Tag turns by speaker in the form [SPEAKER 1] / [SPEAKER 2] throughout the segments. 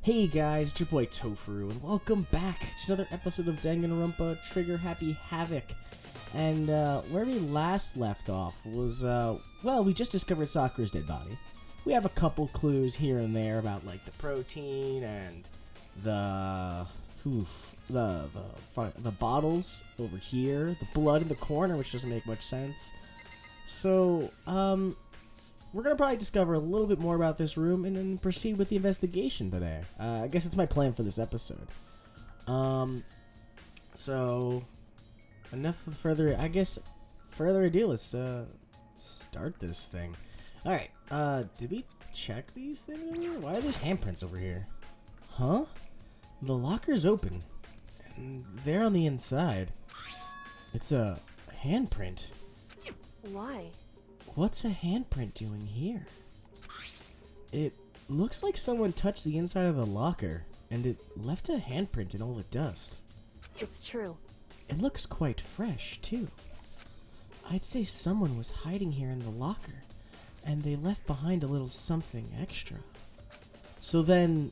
[SPEAKER 1] Hey guys, it's your boy Tofuru, and welcome back to another episode of Danganronpa Trigger Happy Havoc. And where we last left off was, well, we just discovered Sakura's dead body. We have a couple clues here and there about like the protein and the bottles over here, the blood in the corner, which doesn't make much sense. So, we're going to probably discover a little bit more about this room and then proceed with the investigation today. I guess it's my plan for this episode. So, enough of further ado, let's start this thing. Alright, did we check these things over here? Why are there handprints over here? Huh? The locker's open. And they're on the inside. It's a handprint.
[SPEAKER 2] Why?
[SPEAKER 1] What's a handprint doing here? It looks like someone touched the inside of the locker, and it left a handprint in all the dust.
[SPEAKER 2] It's true.
[SPEAKER 1] It looks quite fresh, too. I'd say someone was hiding here in the locker, and they left behind a little something extra. So then,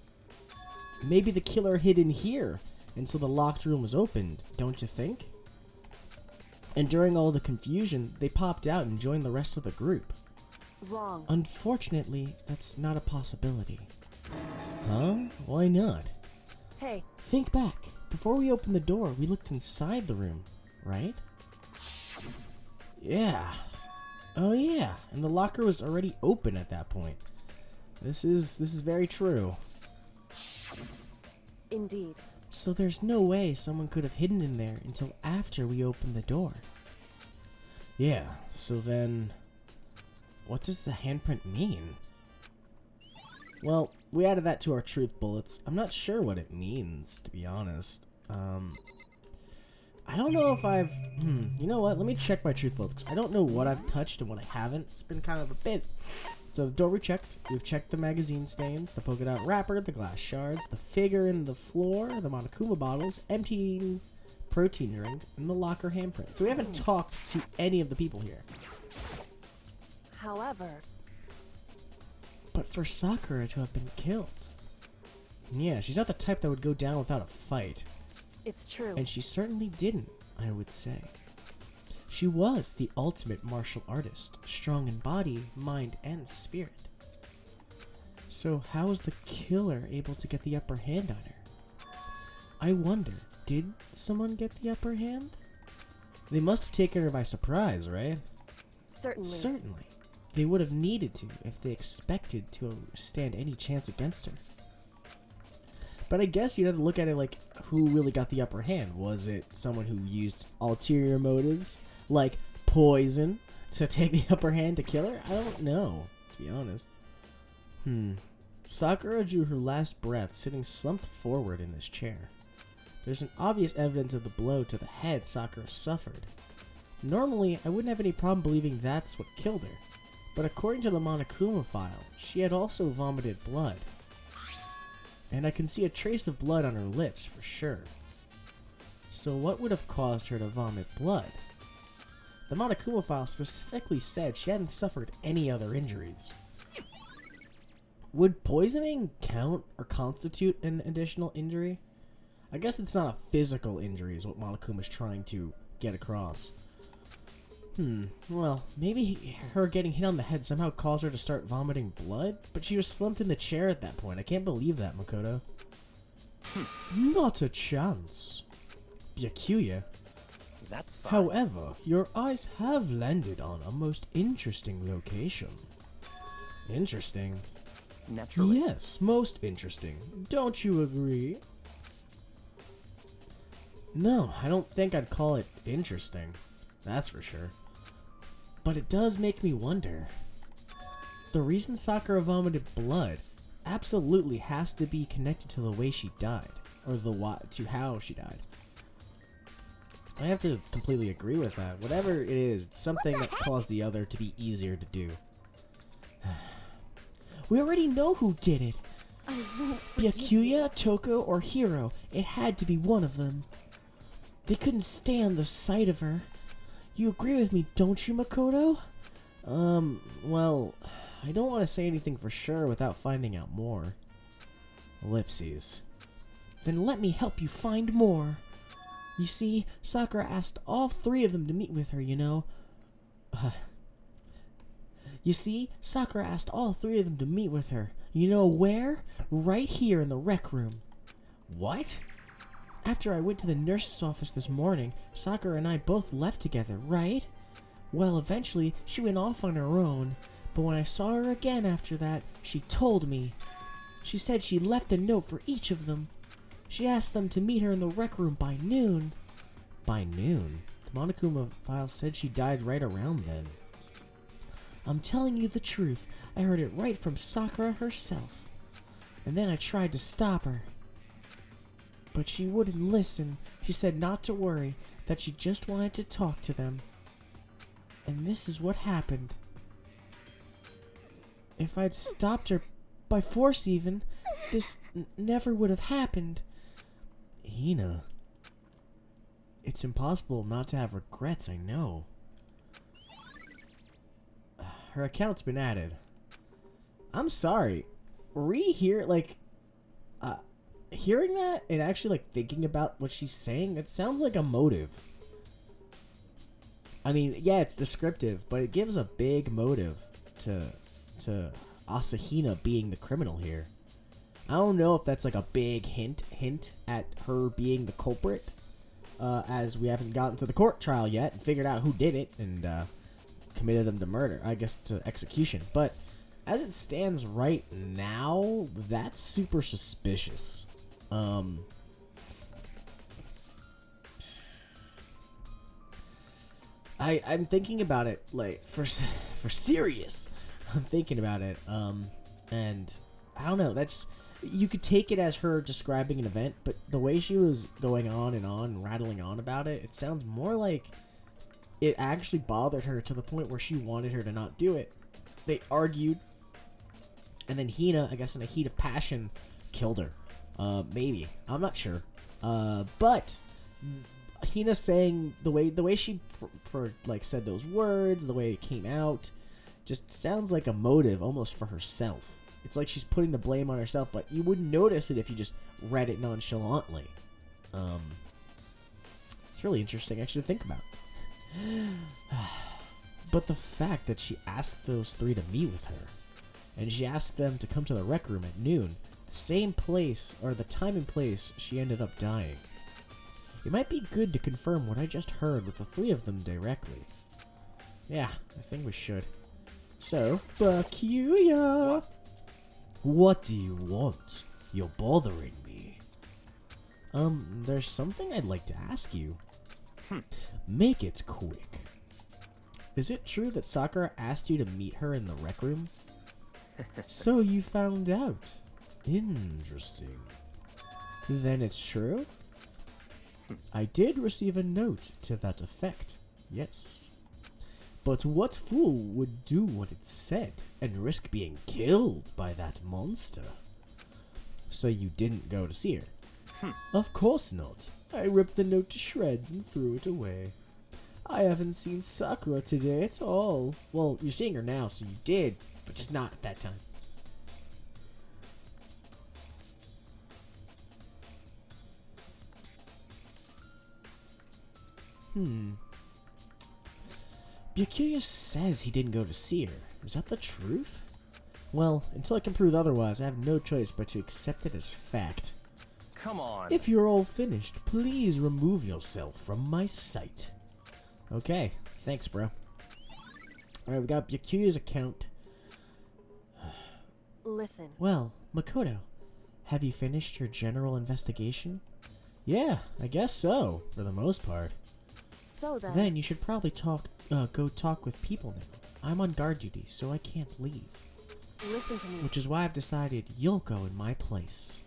[SPEAKER 1] maybe the killer hid in here until the locked room was opened, don't you think? And during all the confusion, they popped out and joined the rest of the group.
[SPEAKER 2] Wrong.
[SPEAKER 1] Unfortunately, that's not a possibility. Huh? Why not?
[SPEAKER 2] Hey.
[SPEAKER 1] Think back. Before we opened the door, we looked inside the room, right? Yeah. Oh yeah, and the locker was already open at that point. This is very true.
[SPEAKER 2] Indeed.
[SPEAKER 1] So there's no way someone could have hidden in there until after we opened the door. Yeah, so then, what does the handprint mean? Well, we added that to our truth bullets. I'm not sure what it means, to be honest. I don't know if I've... you know what? Let me check my truth bullets, 'cause I don't know what I've touched and what I haven't. It's been kind of a bit. So the door we checked. We've checked the magazine stains, the polka dot wrapper, the glass shards, the figure in the floor, the Monokuma bottles, emptying protein drink, and the locker handprint. So we haven't talked to any of the people here.
[SPEAKER 2] However...
[SPEAKER 1] But for Sakura to have been killed... Yeah, she's not the type that would go down without a fight.
[SPEAKER 2] It's true.
[SPEAKER 1] And she certainly didn't, I would say. She was the ultimate martial artist, strong in body, mind, and spirit. So how was the killer able to get the upper hand on her? I wonder, did someone get the upper hand? They must have taken her by surprise, right?
[SPEAKER 2] Certainly.
[SPEAKER 1] Certainly. They would have needed to if they expected to stand any chance against her. But I guess you'd have to look at it like, who really got the upper hand? Was it someone who used ulterior motives, like poison, to take the upper hand to kill her? I don't know, to be honest. Sakura drew her last breath sitting slumped forward in this chair. There's an obvious evidence of the blow to the head Sakura suffered. Normally, I wouldn't have any problem believing that's what killed her. But according to the Monokuma file, she had also vomited blood. And I can see a trace of blood on her lips for sure. So what would have caused her to vomit blood? The Monokuma file specifically said she hadn't suffered any other injuries. Would poisoning count or constitute an additional injury? I guess it's not a physical injury is what Monokuma's trying to get across. Well, maybe her getting hit on the head somehow caused her to start vomiting blood? But she was slumped in the chair at that point. I can't believe that, Makoto. Not a chance. Byakuya.
[SPEAKER 3] That's fine.
[SPEAKER 1] However, your eyes have landed on a most interesting location. Interesting?
[SPEAKER 3] Naturally.
[SPEAKER 1] Yes, most interesting. Don't you agree? No, I don't think I'd call it interesting. That's for sure. But it does make me wonder. The reason Sakura vomited blood absolutely has to be connected to the way she died, or to how she died. I have to completely agree with that. Whatever it is, it's something that caused the other to be easier to do. We already know who did it. Byakuya, Toko, or Hiro. It had to be one of them. They couldn't stand the sight of her. You agree with me, don't you, Makoto? Well, I don't want to say anything for sure without finding out more. Ellipses. Then let me help you find more. You see, Sakura asked all three of them to meet with her, you know. You see, Sakura asked all three of them to meet with her. You know where? Right here in the rec room. What? After I went to the nurse's office this morning, Sakura and I both left together, right? Well, eventually, she went off on her own. But when I saw her again after that, she told me. She said she left a note for each of them. She asked them to meet her in the rec room by noon. By noon? The Monokuma file said she died right around then. I'm telling you the truth. I heard it right from Sakura herself. And then I tried to stop her. But she wouldn't listen. She said not to worry, that she just wanted to talk to them. And this is what happened. If I'd stopped her, by force even, this never would have happened. Hina. It's impossible not to have regrets, I know. Her account's been added. I'm sorry. Hearing that and actually like thinking about what she's saying, it sounds like a motive. I mean, yeah, it's descriptive, but it gives a big motive to Asahina being the criminal here. I don't know if that's like a big hint at her being the culprit, as we haven't gotten to the court trial yet and figured out who did it and committed them to murder, I guess to execution. But as it stands right now, that's super suspicious. I'm thinking about it, like, for serious. I'm thinking about it, and I don't know, that's, you could take it as her describing an event, but the way she was going on and rattling on about it, it sounds more like it actually bothered her to the point where she wanted her to not do it. They argued, and then Hina, I guess in a heat of passion, killed her. Maybe. I'm not sure. But Hina saying the way she like said those words, the way it came out, just sounds like a motive almost for herself. It's like she's putting the blame on herself, but you wouldn't notice it if you just read it nonchalantly. It's really interesting actually to think about. But the fact that she asked those three to meet with her, and she asked them to come to the rec room at noon, the same place, or the time and place she ended up dying. It might be good to confirm what I just heard with the three of them directly. Yeah, I think we should. So, Bakuya! What do you want? You're bothering me. There's something I'd like to ask you. Make it quick. Is it true that Sakura asked you to meet her in the rec room? So you found out. Interesting. Then it's true? I did receive a note to that effect, yes. But what fool would do what it said and risk being killed by that monster? So you didn't go to see her? Of course not. I ripped the note to shreds and threw it away. I haven't seen Sakura today at all. Well, you're seeing her now, so you did, but just not at that time. Byakuya says he didn't go to see her. Is that the truth? Well, until I can prove otherwise, I have no choice but to accept it as fact.
[SPEAKER 3] Come on.
[SPEAKER 1] If you're all finished, please remove yourself from my sight. Okay, thanks, bro. Alright, we got Byakuya's account.
[SPEAKER 2] Listen.
[SPEAKER 1] Well, Makoto, have you finished your general investigation? Yeah, I guess so, for the most part.
[SPEAKER 2] So
[SPEAKER 1] Then you should probably go talk with people now. I'm on guard duty, so I can't leave.
[SPEAKER 2] Listen to me.
[SPEAKER 1] Which is why I've decided you'll go in my place.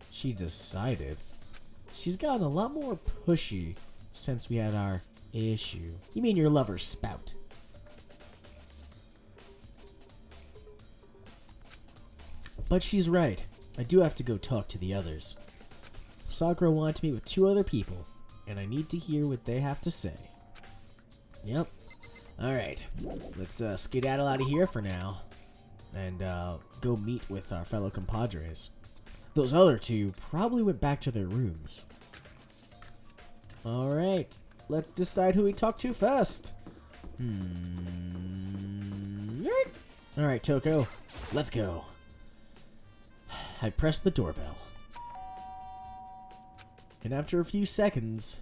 [SPEAKER 1] She decided? She's gotten a lot more pushy since we had our issue. You mean your lover's spout? But she's right. I do have to go talk to the others. Sakura wanted to meet with 2 other people, and I need to hear what they have to say. Yep. Alright, let's skedaddle out of here for now, and go meet with our fellow compadres. Those other two probably went back to their rooms. Alright, let's decide who we talk to first. Alright, Toko, let's go. I press the doorbell. And after a few seconds,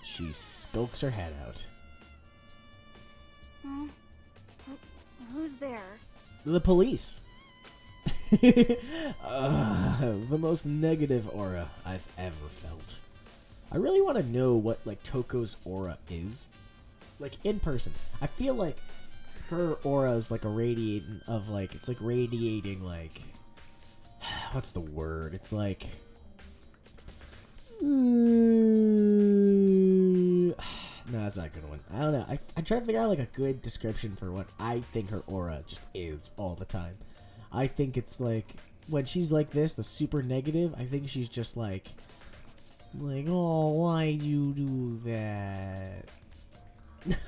[SPEAKER 1] she skulks her head out.
[SPEAKER 2] Who's there?
[SPEAKER 1] The police. The most negative aura I've ever felt. I really want to know what, like, Toko's aura is. Like, in person. I feel like her aura is like a radiating of, like, it's like radiating, like, what's the word? It's like, no, that's not a good one. I don't know. I try to figure out, like, a good description for what I think her aura just is all the time. I think it's like, when she's like this, the super negative, I think she's just like, oh, why'd you do that?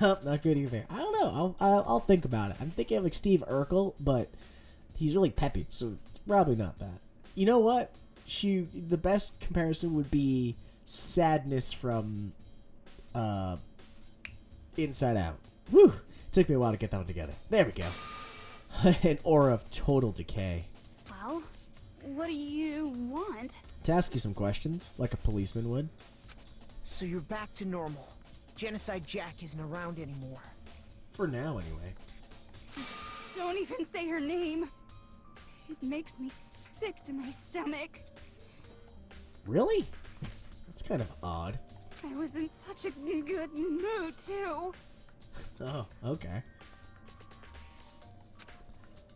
[SPEAKER 1] Nope, not good either. I don't know. I'll think about it. I'm thinking of like Steve Urkel, but he's really peppy, so probably not that. You know what? The best comparison would be Sadness from Inside Out. Woo! Took me a while to get that one together. There we go. An aura of total decay.
[SPEAKER 2] Well, what do you want?
[SPEAKER 1] To ask you some questions, like a policeman would.
[SPEAKER 4] So you're back to normal. Genocide Jack isn't around anymore.
[SPEAKER 1] For now, anyway.
[SPEAKER 2] Don't even say her name. It makes me sick to my stomach.
[SPEAKER 1] Really? That's kind of odd.
[SPEAKER 2] I was in such a good mood, too.
[SPEAKER 1] Oh, okay.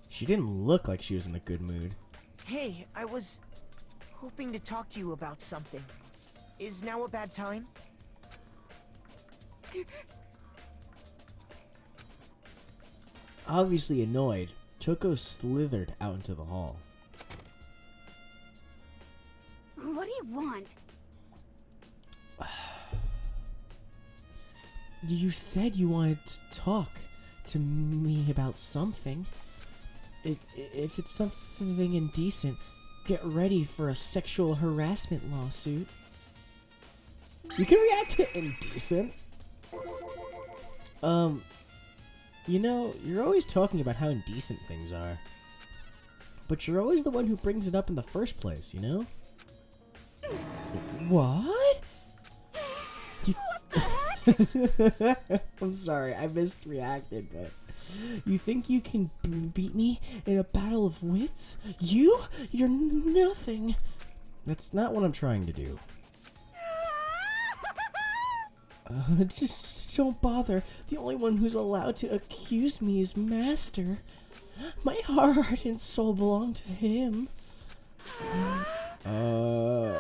[SPEAKER 1] She didn't look like she was in a good mood.
[SPEAKER 4] Hey, I was hoping to talk to you about something. Is now a bad time?
[SPEAKER 1] Obviously annoyed, Toko slithered out into the hall.
[SPEAKER 2] What do you want?
[SPEAKER 1] You said you wanted to talk to me about something. If it's something indecent, get ready for a sexual harassment lawsuit. You can react to indecent. You know, you're always talking about how indecent things are. But you're always the one who brings it up in the first place, you know? What? I'm sorry, I misreacted, but... You think you can beat me in a battle of wits? You're nothing. That's not what I'm trying to do. Just don't bother. The only one who's allowed to accuse me is Master. My heart and soul belong to him. I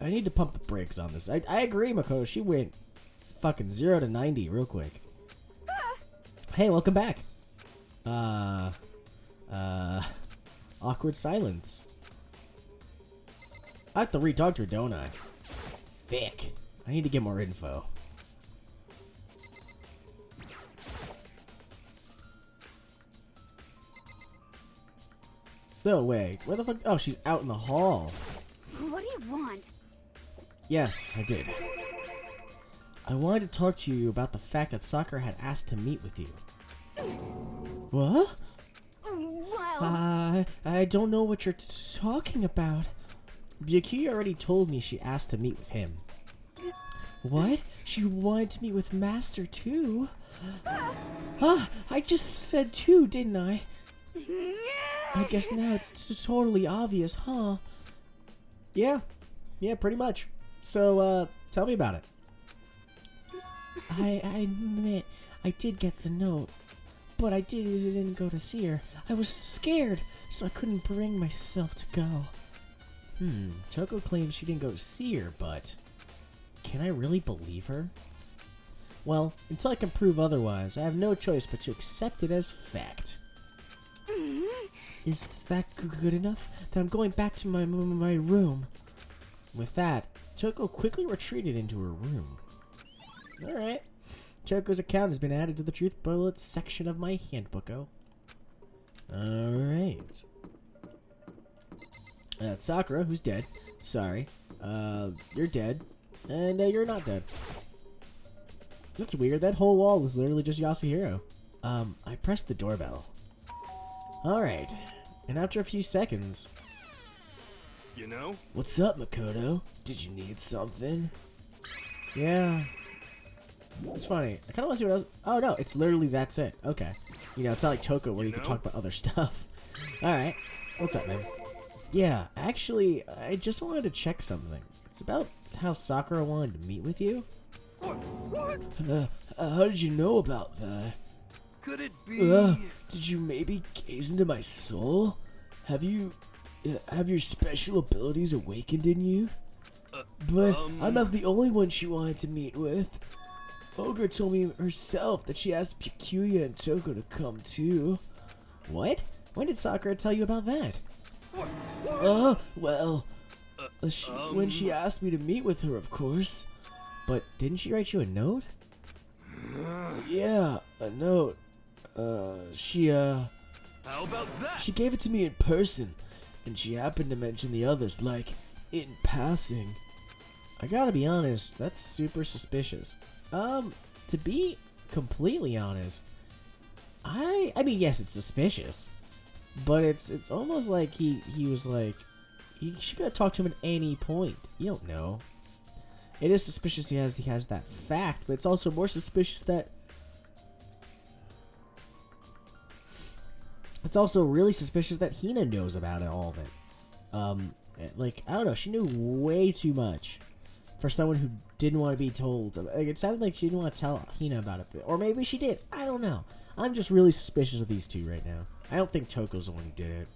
[SPEAKER 1] need to pump the brakes on this. I agree, Mako. She went fucking 0 to 90 real quick. Hey, welcome back. Awkward silence. I have to re-talk to her, don't I? Thick. I need to get more info. No way. Where the fuck? Oh, she's out in the hall.
[SPEAKER 2] What do you want?
[SPEAKER 1] Yes, I did. I wanted to talk to you about the fact that Sakura had asked to meet with you. What?
[SPEAKER 2] Well...
[SPEAKER 1] I don't know what you're talking about. Yuki already told me she asked to meet with him. What? She wanted to meet with Master too? I just said two, didn't I? I guess now it's totally obvious, huh? Yeah, pretty much. So, tell me about it. I admit, I did get the note, but I didn't go to see her. I was scared, so I couldn't bring myself to go. Toko claims she didn't go see her, but... Can I really believe her? Well, until I can prove otherwise, I have no choice but to accept it as fact. Is that good enough? Then I'm going back to my room. With that, Toko quickly retreated into her room. Alright. Toko's account has been added to the Truth Bullets section of my handbook. Alright. Sakura, who's dead. Sorry. You're dead. And you're not dead. That's weird. That whole wall is literally just Yasuhiro. I pressed the doorbell. Alright. And after a few seconds...
[SPEAKER 5] You know?
[SPEAKER 1] What's up, Makoto? Did you need something? Yeah. It's funny. I kind of want to see what else... Oh, no. It's literally that's it. Okay. You know, it's not like Toko where you can talk about other stuff. Alright. What's up, man? Yeah, actually, I just wanted to check something. It's about how Sakura wanted to meet with you.
[SPEAKER 5] What?
[SPEAKER 1] How did you know about that?
[SPEAKER 5] Could it be?
[SPEAKER 1] Did you maybe gaze into my soul? Have your special abilities awakened in you? But I'm not the only one she wanted to meet with. Ogre told me herself that she asked Pikuya and Toko to come too. What? When did Sakura tell you about that? Well, when she asked me to meet with her, of course. But didn't she write you a note? Yeah, a note.
[SPEAKER 5] How about that?
[SPEAKER 1] She gave it to me in person, and she happened to mention the others, like, in passing. I gotta be honest, that's super suspicious. To be completely honest, I mean, yes, it's suspicious, but it's almost like he was like, she could have talked to him at any point. You don't know. It is suspicious he has that fact, but it's also more suspicious that it's also really suspicious that Hina knows about it, all of it. Like, I don't know, she knew way too much for someone who didn't want to be told. Like, it sounded like she didn't want to tell Hina about it, or maybe she did. I don't know. I'm just really suspicious of these two right now. I don't think Toko's the one who did it.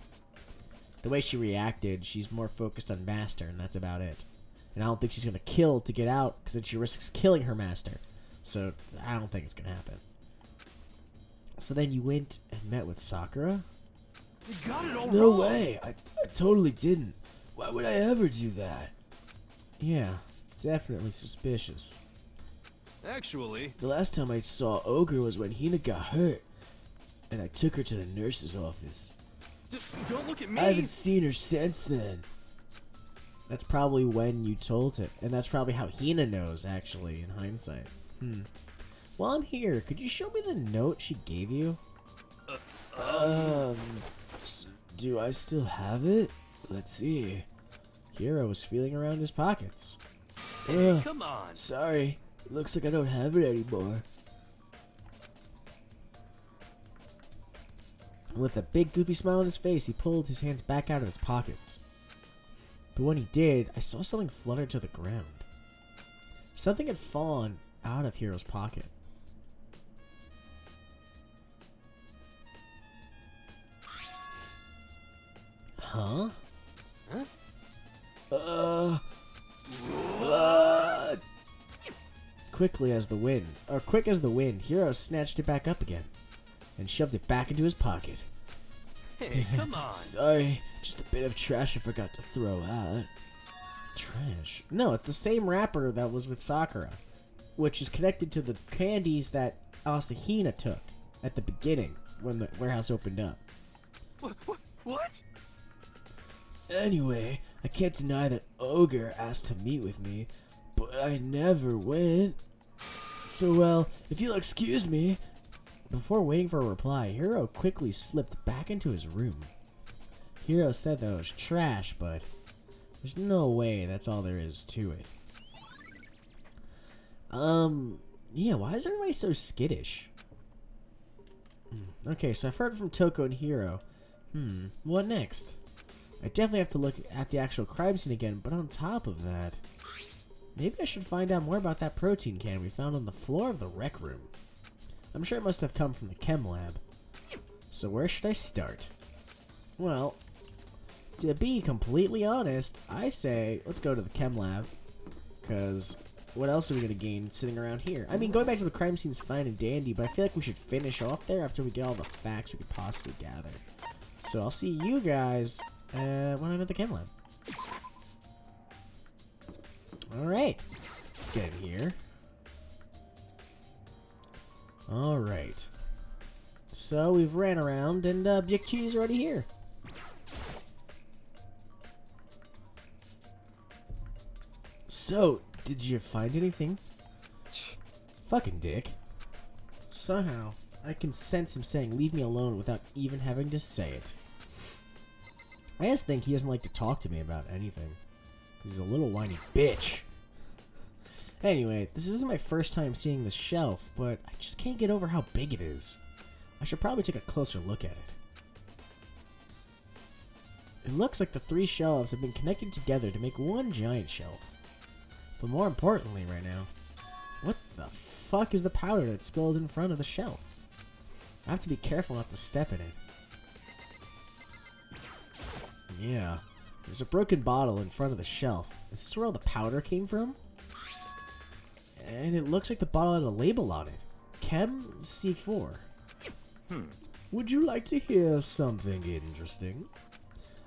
[SPEAKER 1] The way she reacted, she's more focused on Master, and that's about it. And I don't think she's going to kill to get out, because then she risks killing her Master. So, I don't think it's going to happen. So then you went and met with Sakura?
[SPEAKER 5] You got it all wrong.
[SPEAKER 1] No way! I totally didn't. Why would I ever do that? Yeah, definitely suspicious.
[SPEAKER 5] Actually,
[SPEAKER 1] The last time I saw Ogre was when Hina got hurt, and I took her to the nurse's office.
[SPEAKER 5] don't look at me.
[SPEAKER 1] I haven't seen her since then. That's probably when you told it, and that's probably how Hina knows, actually, in hindsight. While I'm here, could you show me the note she gave you? Do I still have it? Let's see. Hiro was feeling around his pockets.
[SPEAKER 5] Hey, come on.
[SPEAKER 1] Sorry. Looks like I don't have it anymore. With a big goofy smile on his face, he pulled his hands back out of his pockets. But when he did, I saw something flutter to the ground. Something had fallen out of Hiro's pocket. Huh? Quick as the wind, Hiro snatched it back up again and shoved it back into his pocket.
[SPEAKER 5] Hey, come on.
[SPEAKER 1] Sorry, just a bit of trash I forgot to throw out. Trash? No, it's the same wrapper that was with Sakura, which is connected to the candies that Asahina took at the beginning when the warehouse opened up.
[SPEAKER 5] What?
[SPEAKER 1] Anyway, I can't deny that Ogre asked to meet with me, but I never went. So, well, if you'll excuse me. Before waiting for a reply, Hiro quickly slipped back into his room. Hiro said that it was trash, but there's no way that's all there is to it. Yeah, why is everybody so skittish? Okay, so I've heard from Toko and Hiro. What next? I definitely have to look at the actual crime scene again, but on top of that, maybe I should find out more about that protein can we found on the floor of the rec room. I'm sure it must have come from the chem lab. So where should I start? Well, to be completely honest, I say let's go to the chem lab, because what else are we going to gain sitting around here? I mean, going back to the crime scene's fine and dandy, but I feel like we should finish off there after we get all the facts we could possibly gather. So I'll see you guys when I'm at the chem lab. Alright, let's get in here. Alright. So we've ran around and Byakuya's already here. So, did you find anything? Fucking dick. Somehow, I can sense him saying leave me alone without even having to say it. I just think he doesn't like to talk to me about anything. He's a little whiny bitch. Anyway, this isn't my first time seeing this shelf, but I just can't get over how big it is. I should probably take a closer look at it. It looks like the 3 shelves have been connected together to make one giant shelf. But more importantly right now, what the fuck is the powder that spilled in front of the shelf? I have to be careful not to step in it. Yeah, there's a broken bottle in front of the shelf. Is this where all the powder came from? And it looks like the bottle had a label on it. Chem C4. Would you like to hear something interesting?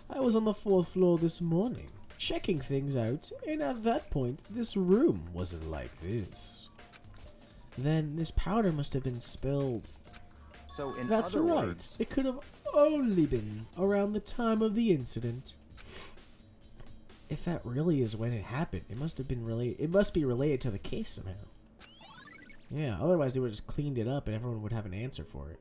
[SPEAKER 1] I was on the 4th floor this morning, checking things out, and at that point, this room wasn't like this. Then this powder must have been spilled.
[SPEAKER 3] So in
[SPEAKER 1] That's
[SPEAKER 3] other
[SPEAKER 1] right.
[SPEAKER 3] words,
[SPEAKER 1] It could have only been around the time of the incident. If that really is when it happened, it must be related to the case somehow. Yeah, otherwise they would have just cleaned it up and everyone would have an answer for it.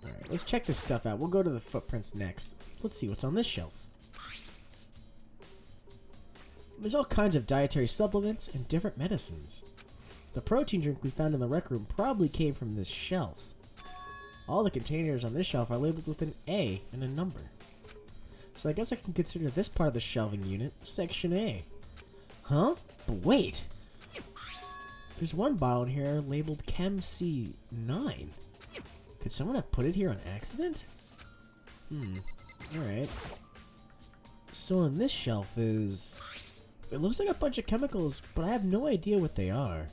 [SPEAKER 1] Alright, let's check this stuff out. We'll go to the footprints next. Let's see what's on this shelf. There's all kinds of dietary supplements and different medicines. The protein drink we found in the rec room probably came from this shelf. All the containers on this shelf are labeled with an A and a number. So I guess I can consider this part of the shelving unit Section A. Huh? But wait! There's one bottle in here labeled Chem C9. Could someone have put it here on accident? Alright. So on this shelf is... It looks like a bunch of chemicals, but I have no idea what they are.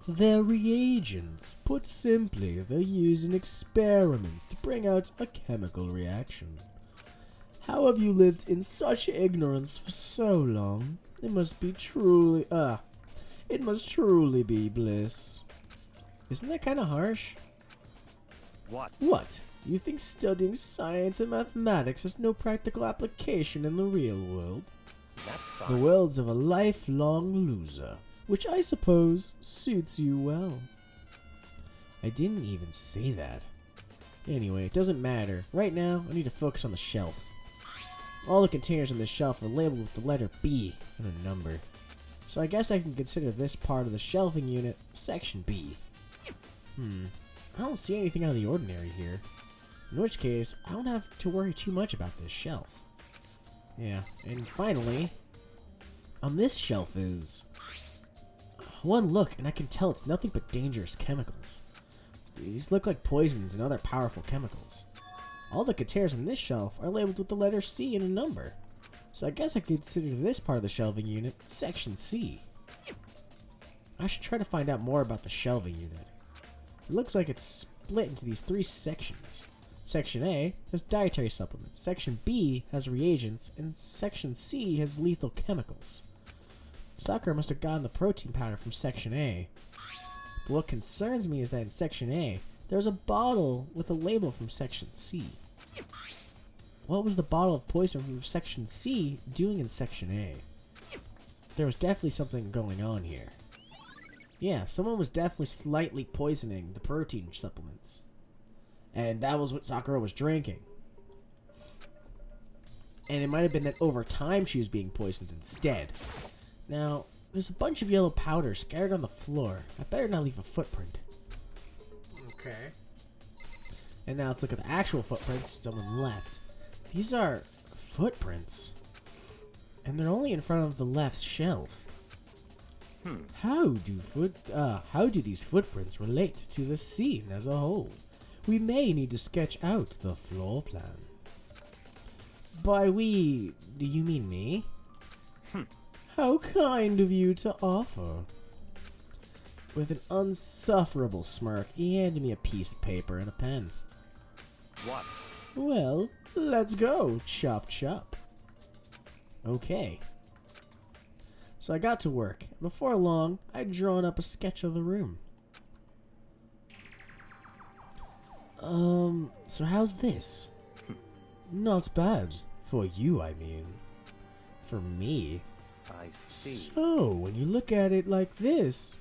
[SPEAKER 1] They're reagents. Put simply, they're used in experiments to bring out a chemical reaction. How have you lived in such ignorance for so long? It must truly be bliss. Isn't that kind of harsh?
[SPEAKER 3] what?
[SPEAKER 1] What? You think studying science and mathematics has no practical application in the real world?
[SPEAKER 3] That's
[SPEAKER 1] The
[SPEAKER 3] fine.
[SPEAKER 1] world's of a lifelong loser, which I suppose suits you well. I didn't even say that. Anyway, it doesn't matter. Right now, I need to focus on the shelf. All the containers on this shelf are labeled with the letter B and a number. So I guess I can consider this part of the shelving unit Section B. I don't see anything out of the ordinary here. In which case, I don't have to worry too much about this shelf. Yeah, and finally, on this shelf is... One look, and I can tell it's nothing but dangerous chemicals. These look like poisons and other powerful chemicals. All the containers on this shelf are labeled with the letter C and a number. So I guess I could consider this part of the shelving unit Section C. I should try to find out more about the shelving unit. It looks like it's split into these 3 sections. Section A has dietary supplements, Section B has reagents, and Section C has lethal chemicals. Sakura must have gotten the protein powder from Section A. But what concerns me is that in Section A, there's a bottle with a label from Section C. What was the bottle of poison from Section C doing in Section A? There was definitely something going on here. Yeah, someone was definitely slightly poisoning the protein supplements. And that was what Sakura was drinking. And it might have been that over time she was being poisoned instead. Now, there's a bunch of yellow powder scattered on the floor. I better not leave a footprint. Okay. And now let's look at the actual footprints someone left. These are footprints. And they're only in front of the left shelf. How do these footprints relate to the scene as a whole? We may need to sketch out the floor plan. By we, do you mean me? How kind of you to offer. With an unsufferable smirk, he handed me a piece of paper and a pen.
[SPEAKER 3] What?
[SPEAKER 1] Well, let's go, chop chop. Okay. So I got to work. Before long, I'd drawn up a sketch of the room. So how's this? Not bad. For you, I mean. For me.
[SPEAKER 3] I see.
[SPEAKER 1] So, when you look at it like this,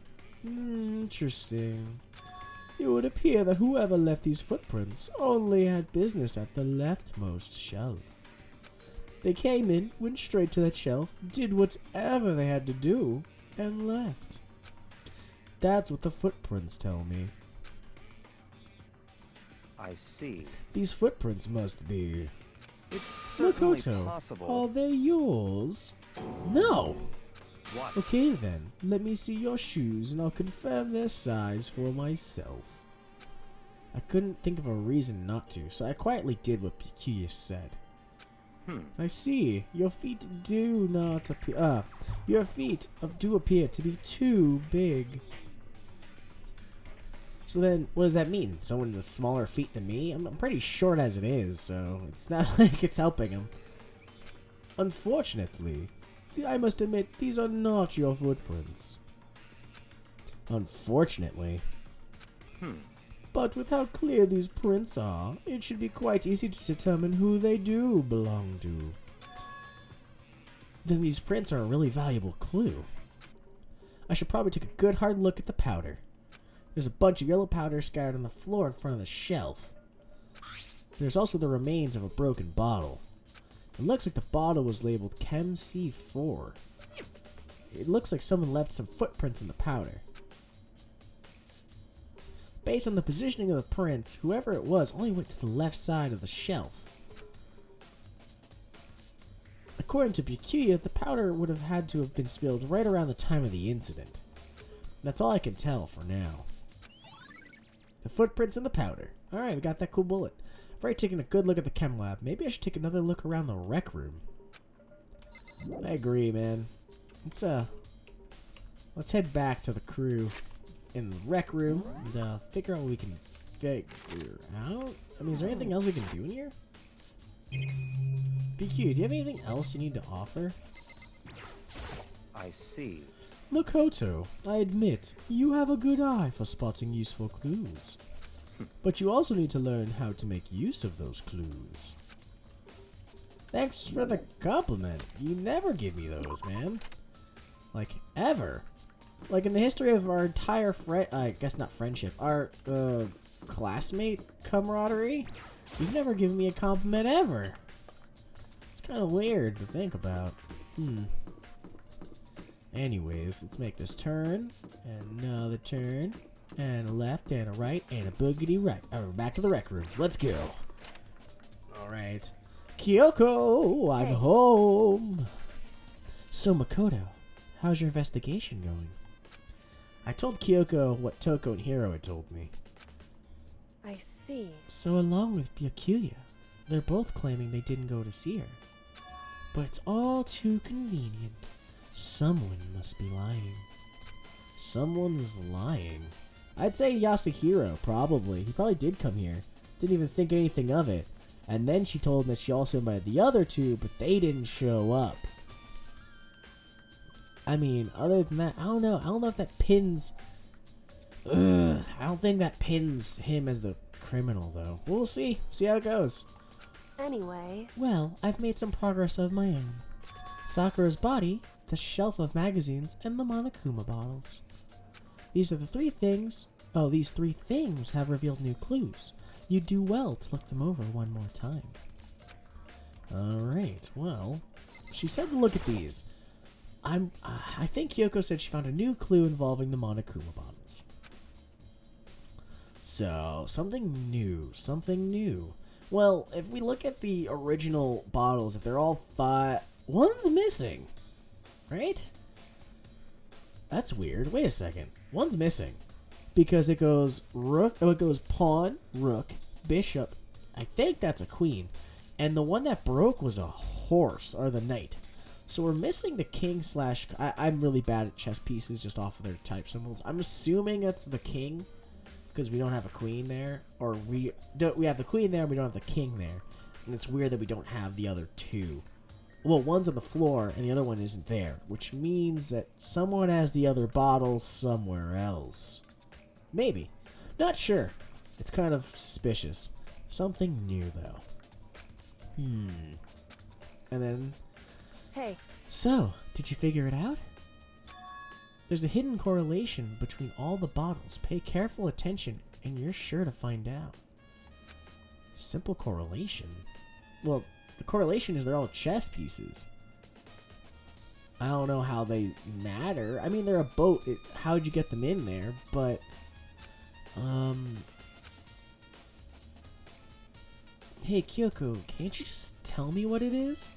[SPEAKER 1] interesting. It would appear that whoever left these footprints only had business at the leftmost shelf. They came in, went straight to that shelf, did whatever they had to do, and left. That's what the footprints tell me.
[SPEAKER 3] I see.
[SPEAKER 1] These footprints must be...
[SPEAKER 3] It's certainly
[SPEAKER 1] Makoto,
[SPEAKER 3] possible.
[SPEAKER 1] are they yours? No!
[SPEAKER 3] What?
[SPEAKER 1] Okay then, let me see your shoes and I'll confirm their size for myself. I couldn't think of a reason not to, so I quietly did what Pikuya said. I see. Your feet do not appear. Your feet do appear to be too big. So then, what does that mean? Someone with smaller feet than me? I'm pretty short as it is, so it's not like it's helping him. Unfortunately, I must admit these are not your footprints. Unfortunately. But with how clear these prints are, it should be quite easy to determine who they do belong to. Then these prints are a really valuable clue. I should probably take a good hard look at the powder. There's a bunch of yellow powder scattered on the floor in front of the shelf. There's also the remains of a broken bottle. It looks like the bottle was labeled Chem C4. It looks like someone left some footprints in the powder. Based on the positioning of the prints, whoever it was only went to the left side of the shelf. According to Pikuya, the powder would have had to have been spilled right around the time of the incident. That's all I can tell for now. The footprints in the powder. Alright, we got that cool bullet. I've already taken a good look at the chem lab. Maybe I should take another look around the rec room. I agree, man. Let's head back to the crew in the rec room and figure out what we can figure out. I mean, is there anything else we can do in here? BQ, do you have anything else you need to offer?
[SPEAKER 3] I see.
[SPEAKER 1] Makoto, I admit, you have a good eye for spotting useful clues. But you also need to learn how to make use of those clues. Thanks for the compliment. You never give me those, man. Like, ever. Like, in the history of our entire I guess not friendship, our, classmate camaraderie, you've never given me a compliment ever. It's kind of weird to think about. Anyways, let's make this turn, and another turn, and a left, and a right, and a boogity right. Alright, back to the rec room. Let's go. Alright. Kyoko, I'm home. So, Makoto, how's your investigation going? I told Kyoko what Toko and Hiro had told me.
[SPEAKER 6] I see.
[SPEAKER 1] So along with Byakuya, they're both claiming they didn't go to see her. But it's all too convenient. Someone must be lying. Someone's lying. I'd say Yasuhiro, probably. He probably did come here. Didn't even think anything of it. And then she told him that she also invited the other two, but they didn't show up. I mean, other than that, I don't know. I don't know if that pins... I don't think that pins him as the criminal, though. We'll see. See how it goes.
[SPEAKER 6] Anyway...
[SPEAKER 1] Well, I've made some progress of my own. Sakura's body, the shelf of magazines, and the Monokuma bottles. These are the three things... Oh, these three things have revealed new clues. You'd do well to look them over one more time. Alright, well... She said to look at these. I think Kyoko said she found a new clue involving the Monokuma bottles. So, something new. Well, if we look at the original bottles, if they're all five... One's missing, right? That's weird. Wait a second. One's missing. Because it goes rook, it goes pawn, rook, bishop. I think that's a queen. And the one that broke was a horse, or the knight. So we're missing the king slash... I'm really bad at chess pieces just off of their type symbols. I'm assuming that's the king, because we don't have a queen there. Or we have the queen there, we don't have the king there. And it's weird that we don't have the other two. Well, one's on the floor, and the other one isn't there. Which means that someone has the other bottle somewhere else. Maybe. Not sure. It's kind of suspicious. Something new, though. And then...
[SPEAKER 6] Hey,
[SPEAKER 1] So, did you figure it out? There's a hidden correlation between all the bottles. Pay careful attention, and you're sure to find out. Simple correlation? Well, the correlation is they're all chess pieces. I don't know how they matter. I mean, they're a boat. How'd you get them in there? But, Hey, Kyoko, can't you just tell me what it is?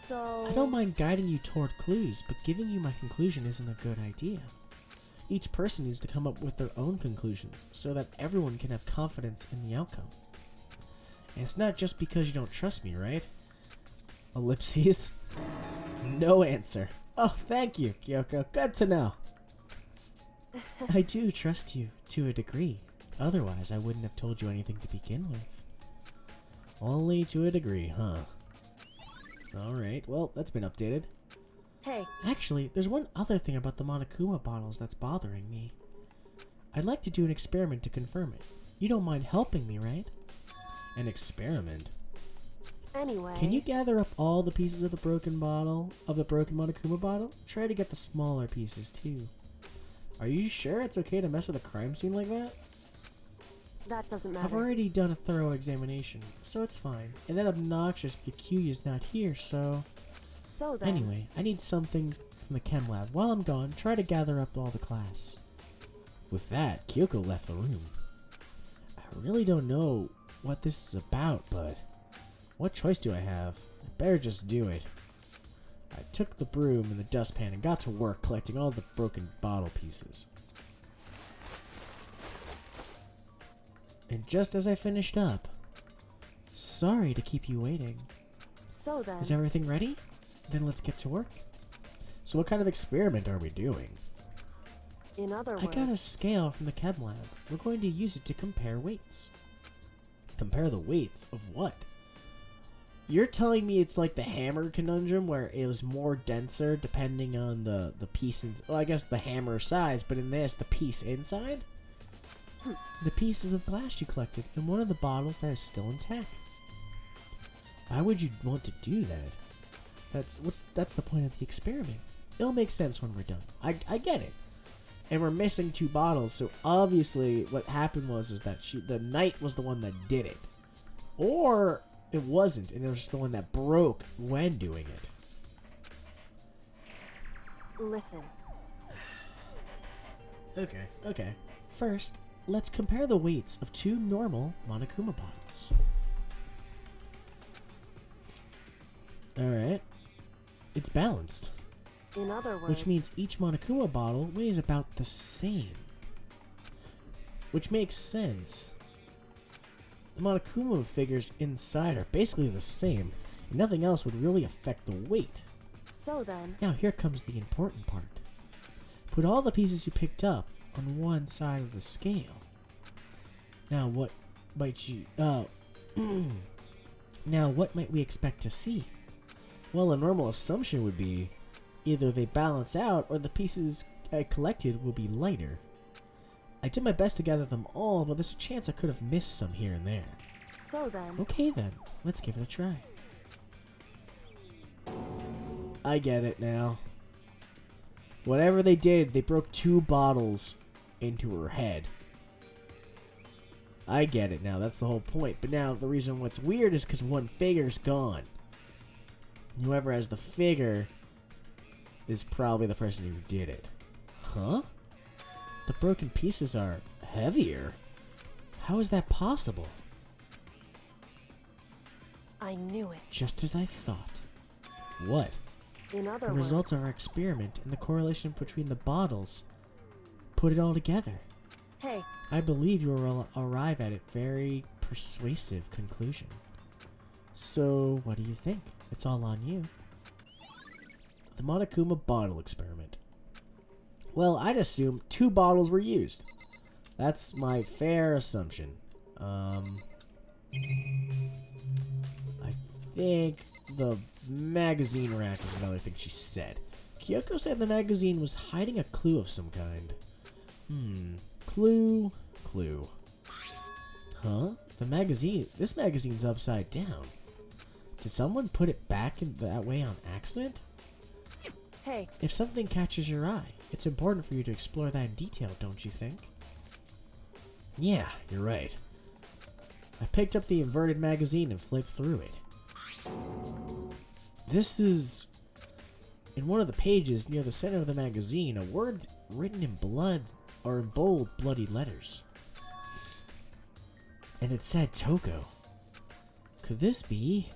[SPEAKER 6] so...
[SPEAKER 1] I don't mind guiding you toward clues, but giving you my conclusion isn't a good idea. Each person needs to come up with their own conclusions, so that everyone can have confidence in the outcome. And it's not just because you don't trust me, right? Ellipses? No answer. Oh, thank you, Kyoko. Good to know. I do trust you, to a degree. Otherwise, I wouldn't have told you anything to begin with. Only to a degree, huh? Alright, well, that's been updated.
[SPEAKER 6] Hey,
[SPEAKER 1] Actually, there's one other thing about the Monokuma bottles that's bothering me. I'd like to do an experiment to confirm it. You don't mind helping me, right? An experiment?
[SPEAKER 6] anyway...
[SPEAKER 1] Can you gather up all the pieces of the broken Monokuma bottle? Try to get the smaller pieces, too. Are you sure it's okay to mess with a crime scene like that?
[SPEAKER 6] That doesn't matter.
[SPEAKER 1] I've already done a thorough examination, so it's fine. And that obnoxious Yakuya's not here, so...
[SPEAKER 6] So then...
[SPEAKER 1] Anyway, I need something from the chem lab. While I'm gone, try to gather up all the class. With that, Kyoko left the room. I really don't know what this is about, but... What choice do I have? I better just do it. I took the broom and the dustpan and got to work collecting all the broken bottle pieces. And just as I finished up... Sorry to keep you waiting.
[SPEAKER 6] So then...
[SPEAKER 1] Is everything ready? Then let's get to work. So what kind of experiment are we doing?
[SPEAKER 6] In other
[SPEAKER 1] I
[SPEAKER 6] words...
[SPEAKER 1] got a scale from the chem lab. We're going to use it to compare weights. Compare the weights of what? You're telling me it's like the hammer conundrum where it was more denser depending on the piece well, I guess the hammer size, but in this, the piece inside? The pieces of glass you collected in one of the bottles that is still intact. Why would you want to do that? That's the point of the experiment. It'll make sense when we're done. I get it. And we're missing 2 bottles, so obviously what happened was that the knight was the one that did it. Or it wasn't, and it was just the one that broke when doing it.
[SPEAKER 6] Listen.
[SPEAKER 1] Okay. First, let's compare the weights of 2 normal Monokuma bottles. Alright. It's balanced.
[SPEAKER 6] In other words...
[SPEAKER 1] Which means each Monokuma bottle weighs about the same. Which makes sense. The Monokuma figures inside are basically the same, and nothing else would really affect the weight.
[SPEAKER 6] So then...
[SPEAKER 1] Now here comes the important part. Put all the pieces you picked up on one side of the scale. Now what might we expect to see? Well, a normal assumption would be either they balance out or the pieces I collected will be lighter. I did my best to gather them all, but there's a chance I could have missed some here and there.
[SPEAKER 6] So then...
[SPEAKER 1] Okay then, let's give it a try. I get it now. Whatever they did, they broke 2 bottles into her head. I get it now, that's the whole point. But now, the reason what's weird is because one figure's gone. Whoever has the figure is probably the person who did it. Huh? The broken pieces are heavier. How is that possible?
[SPEAKER 6] I knew it.
[SPEAKER 1] Just as I thought. What?
[SPEAKER 6] In other
[SPEAKER 1] The
[SPEAKER 6] words...
[SPEAKER 1] results of our experiment and the correlation between the bottles put it all together.
[SPEAKER 6] Hey,
[SPEAKER 1] I believe you will arrive at a very persuasive conclusion. So, what do you think? It's all on you. The Monokuma bottle experiment. Well, I'd assume 2 bottles were used. That's my fair assumption. I think the magazine rack is another thing she said. Kyoko said the magazine was hiding a clue of some kind. Clue. Huh? This magazine's upside down. Did someone put it back in that way on accident?
[SPEAKER 6] Hey,
[SPEAKER 1] If something catches your eye, it's important for you to explore that in detail, don't you think? Yeah, you're right. I picked up the inverted magazine and flipped through it. This is... In one of the pages near the center of the magazine, a word written in blood, or in bold, bloody letters. And it said Toko. Could this be...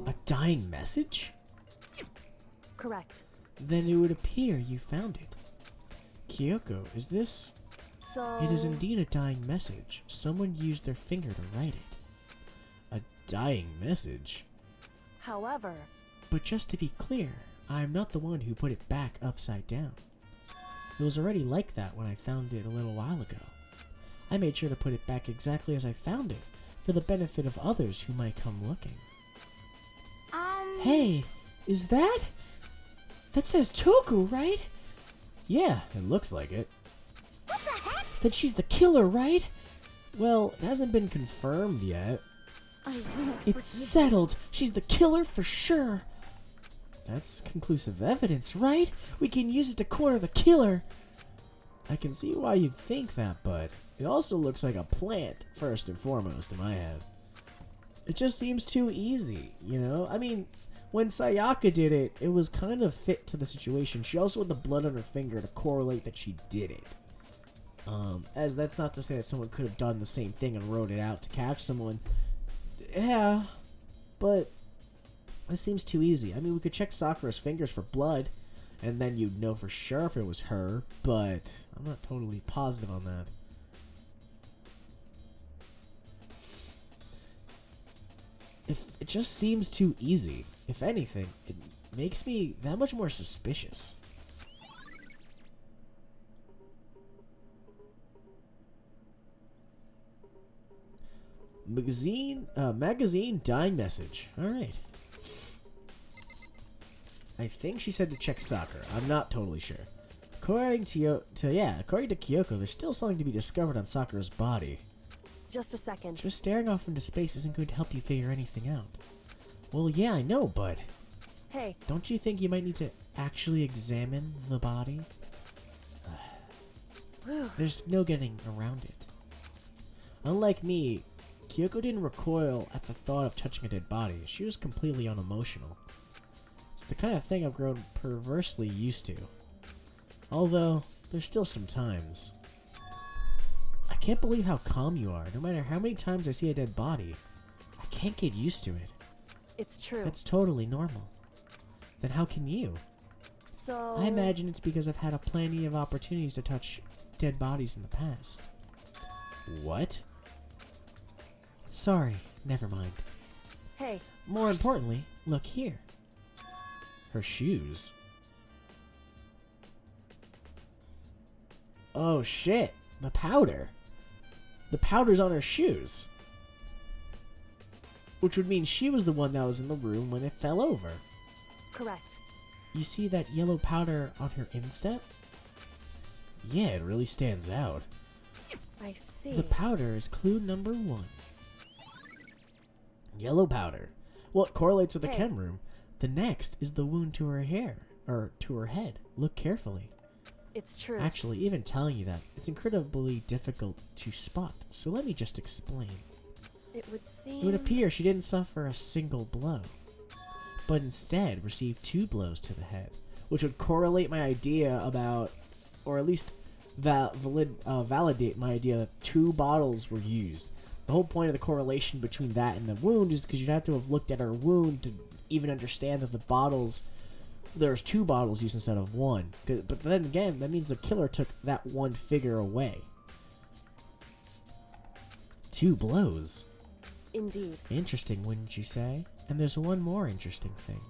[SPEAKER 1] a dying message?
[SPEAKER 6] correct.
[SPEAKER 1] Then it would appear you found it. Kyoko, is this...
[SPEAKER 6] So...
[SPEAKER 1] It is indeed a dying message. Someone used their finger to write it. A dying message?
[SPEAKER 6] However...
[SPEAKER 1] But just to be clear, I am not the one who put it back upside down. It was already like that when I found it a little while ago. I made sure to put it back exactly as I found it, for the benefit of others who might come looking. Hey, is that? That says Toku, right? Yeah, it looks like it.
[SPEAKER 2] What the heck?
[SPEAKER 1] Then she's the killer, right? Well, it hasn't been confirmed yet.
[SPEAKER 2] I won't
[SPEAKER 1] It's
[SPEAKER 2] forgive
[SPEAKER 1] settled. She's the killer for sure. That's conclusive evidence, right? We can use it to corner the killer. I can see why you'd think that, but it also looks like a plant, first and foremost, in my head. It just seems too easy, you know? I mean, when Sayaka did it, it was kind of fit to the situation. She also had the blood on her finger to correlate that she did it. As that's not to say that someone could have done the same thing and wrote it out to catch someone. Yeah, but it seems too easy. I mean, we could check Sakura's fingers for blood, and then you'd know for sure if it was her, but I'm not totally positive on that. It just seems too easy. If anything, it makes me that much more suspicious. Magazine dying message. Alright. I think she said to check Sakura. I'm not totally sure. According to Kyoko, there's still something to be discovered on Sakura's body.
[SPEAKER 6] Just a second.
[SPEAKER 1] Just staring off into space isn't going to help you figure anything out. Well, yeah, I know, but
[SPEAKER 6] Hey,
[SPEAKER 1] don't you think you might need to actually examine the body? There's no getting around it. Unlike me, Kyoko didn't recoil at the thought of touching a dead body. She was completely unemotional. It's the kind of thing I've grown perversely used to. Although, there's still some times. I can't believe how calm you are. No matter how many times I see a dead body, I can't get used to it.
[SPEAKER 6] it's true.
[SPEAKER 1] That's totally normal. Then how can you?
[SPEAKER 6] So...
[SPEAKER 1] I imagine it's because I've had plenty of opportunities to touch dead bodies in the past. What? Sorry, never mind.
[SPEAKER 6] Hey,
[SPEAKER 1] More importantly, look here. Her shoes. Oh shit, the powder. The powder's on her shoes. Which would mean she was the one that was in the room when it fell over.
[SPEAKER 6] correct.
[SPEAKER 1] You see that yellow powder on her instep? Yeah, it really stands out.
[SPEAKER 6] I see.
[SPEAKER 1] The powder is clue number 1. Yellow powder. Well, it correlates with the
[SPEAKER 6] Hey.
[SPEAKER 1] chem room. The next is the wound to her hair, or to her head. Look carefully.
[SPEAKER 6] It's true.
[SPEAKER 1] Actually, even telling you that, it's incredibly difficult to spot. So let me just explain.
[SPEAKER 6] It would seem...
[SPEAKER 1] It would appear she didn't suffer a single blow, but instead received 2 blows to the head, which would correlate my idea about, or at least validate my idea that 2 bottles were used. The whole point of the correlation between that and the wound is because you'd have to have looked at her wound to even understand that the bottles, there's 2 bottles used instead of 1. But then again, that means the killer took that one figure away. 2 blows.
[SPEAKER 6] Indeed.
[SPEAKER 1] Interesting, wouldn't you say? And there's one more interesting thing.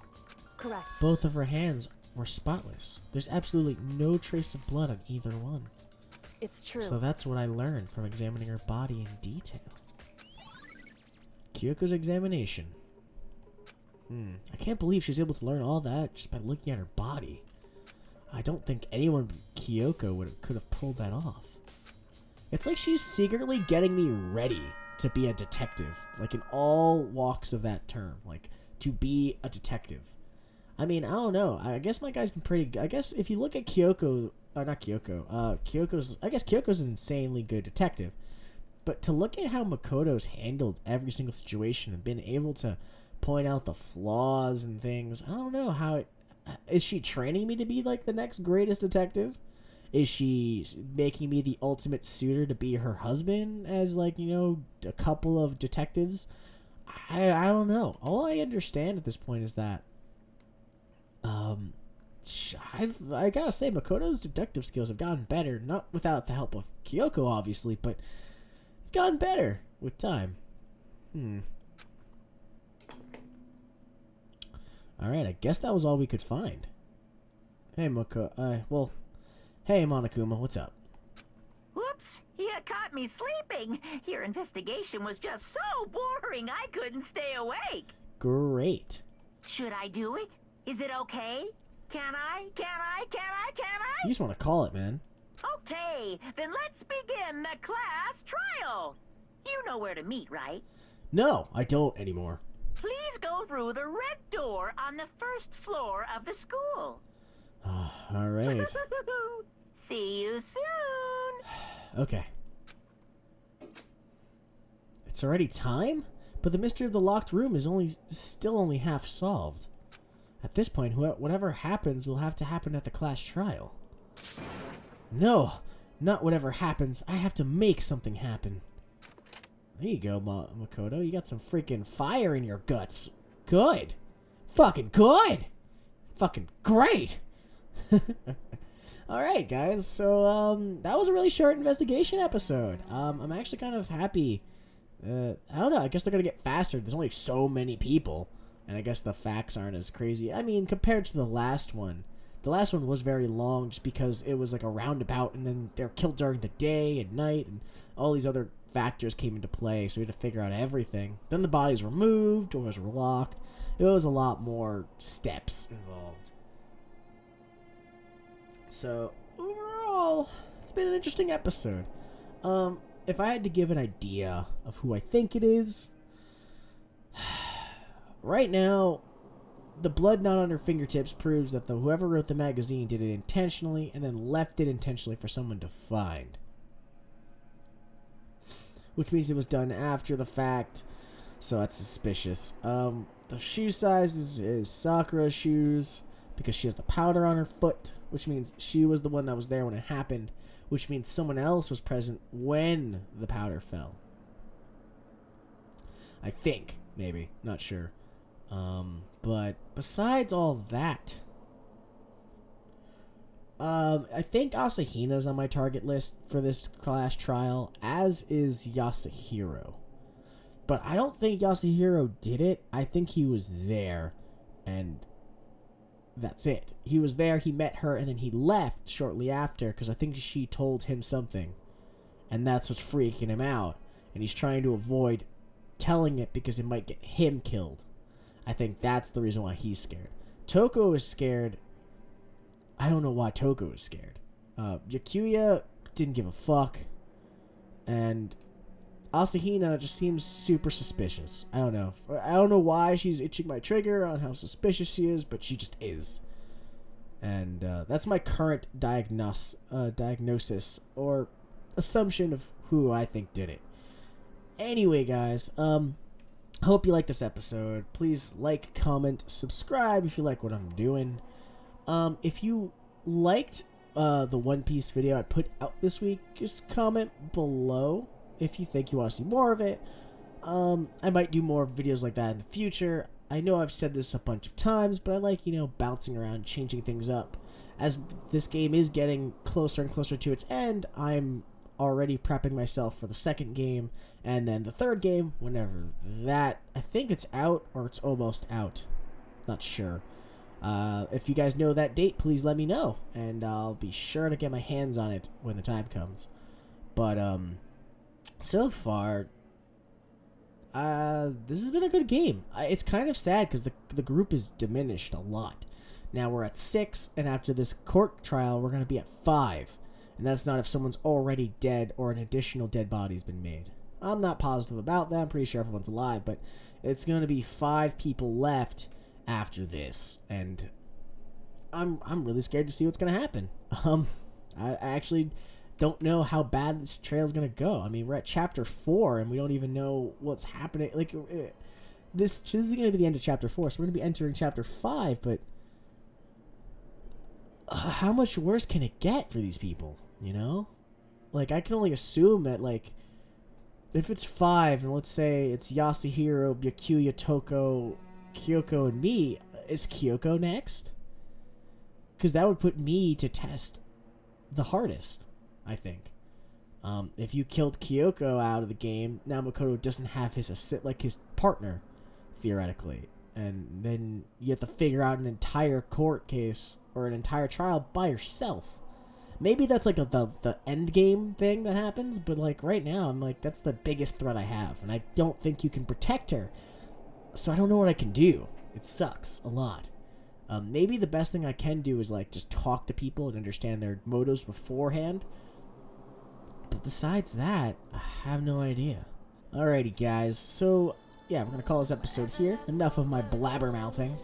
[SPEAKER 6] Correct.
[SPEAKER 1] Both of her hands were spotless. There's absolutely no trace of blood on either one.
[SPEAKER 6] It's true.
[SPEAKER 1] So that's what I learned from examining her body in detail. Kyoko's examination. I can't believe she's able to learn all that just by looking at her body. I don't think anyone but Kyoko could have pulled that off. It's like she's secretly getting me ready to be a detective, like in all walks of that term, like to be a detective. I mean, I don't know. I guess my guy's been pretty good. I guess if you look at Kyoko, or not Kyoko, Kyoko's an insanely good detective. But to look at how Makoto's handled every single situation and been able to point out the flaws and things, I don't know how it... Is she training me to be, like, the next greatest detective? Is she making me the ultimate suitor to be her husband as, like, you know, a couple of detectives? I don't know. All I understand at this point is that... I gotta say, Makoto's detective skills have gotten better. Not without the help of Kyoko, obviously, but... gotten better with time. Alright, I guess that was all we could find. Hey, hey, Monokuma, what's up?
[SPEAKER 7] Whoops, you caught me sleeping. Your investigation was just so boring I couldn't stay awake.
[SPEAKER 1] Great.
[SPEAKER 7] Should I do it? Is it okay? Can I?
[SPEAKER 1] You just want to call it, man.
[SPEAKER 7] Okay, then let's begin the class trial. You know where to meet, right?
[SPEAKER 1] No, I don't anymore.
[SPEAKER 7] Please go through the red door on the first floor of the school.
[SPEAKER 1] Alright.
[SPEAKER 7] See you soon.
[SPEAKER 1] Okay. It's already time? But the mystery of the locked room is still only half solved. At this point, whatever happens will have to happen at the class trial. No, not whatever happens. I have to make something happen. There you go, Makoto. You got some freaking fire in your guts. Good. Fucking good. Fucking great. Alright, guys. So, that was a really short investigation episode. I'm actually kind of happy. I don't know. I guess they're going to get faster. There's only so many people. And I guess the facts aren't as crazy. I mean, compared to the last one. The last one was very long just because it was like a roundabout. And then they're killed during the day and night. And all these other factors came into play. So we had to figure out everything. Then the bodies were moved. Doors were locked. It was a lot more steps involved. So, overall, it's been an interesting episode. If I had to give an idea of who I think it is, right now, the blood not on her fingertips proves that whoever wrote the magazine did it intentionally and then left it intentionally for someone to find. Which means it was done after the fact, so that's suspicious. The shoe size is Sakura's shoes because she has the powder on her foot, which means she was the one that was there when it happened, which means someone else was present when the powder fell. I think, maybe, not sure. But besides all that, I think Asahina's on my target list for this class trial, as is Yasuhiro. But I don't think Yasuhiro did it. I think he was there, and that's it. He was there, he met her, and then he left shortly after, because I think she told him something, and that's what's freaking him out, and he's trying to avoid telling it because it might get him killed. I think that's the reason why he's scared. Toko is scared. I don't know why Toko is scared. Yakuya didn't give a fuck. And Asahina just seems super suspicious. I don't know. I don't know why she's itching my trigger on how suspicious she is, but she just is. And that's my current diagnosis or assumption of who I think did it. Anyway, guys, I hope you like this episode. Please like, comment, subscribe if you like what I'm doing. If you liked the One Piece video I put out this week, just comment below if you think you want to see more of it. I might do more videos like that in the future. I know I've said this a bunch of times, but I like, bouncing around, changing things up. As this game is getting closer and closer to its end, I'm already prepping myself for the second game, and then the third game, whenever that, I think it's out, or it's almost out. Not sure. If you guys know that date, please let me know, and I'll be sure to get my hands on it when the time comes. But, so far, this has been a good game. It's kind of sad, because the group is diminished a lot. Now we're at 6, and after this court trial, we're going to be at 5. And that's not if someone's already dead or an additional dead body's been made. I'm not positive about that. I'm pretty sure everyone's alive, but it's going to be 5 people left after this, and I'm really scared to see what's going to happen. I actually don't know how bad this trail is going to go. I mean, we're at chapter 4, and we don't even know what's happening. Like, this is going to be the end of chapter 4, so we're going to be entering chapter 5, but how much worse can it get for these people, you know? Like, I can only assume that, like, if it's 5, and let's say it's Yasuhiro, Byakuya, Toko, Kyoko, and me, is Kyoko next? Because that would put me to test the hardest, I think. If you killed Kyoko out of the game, now Makoto doesn't have his his partner, theoretically. And then you have to figure out an entire court case or an entire trial by yourself. Maybe that's like the end game thing that happens, but like right now, I'm like, that's the biggest threat I have, and I don't think you can protect her. So I don't know what I can do. It sucks a lot. Maybe the best thing I can do is like just talk to people and understand their motives beforehand. But besides that, I have no idea. Alrighty, guys. So yeah, we're gonna call this episode here. Enough of my blabbermouthing.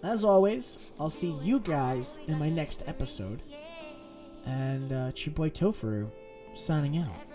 [SPEAKER 1] As always, I'll see you guys in my next episode. And it's your boy Tofuru, signing out.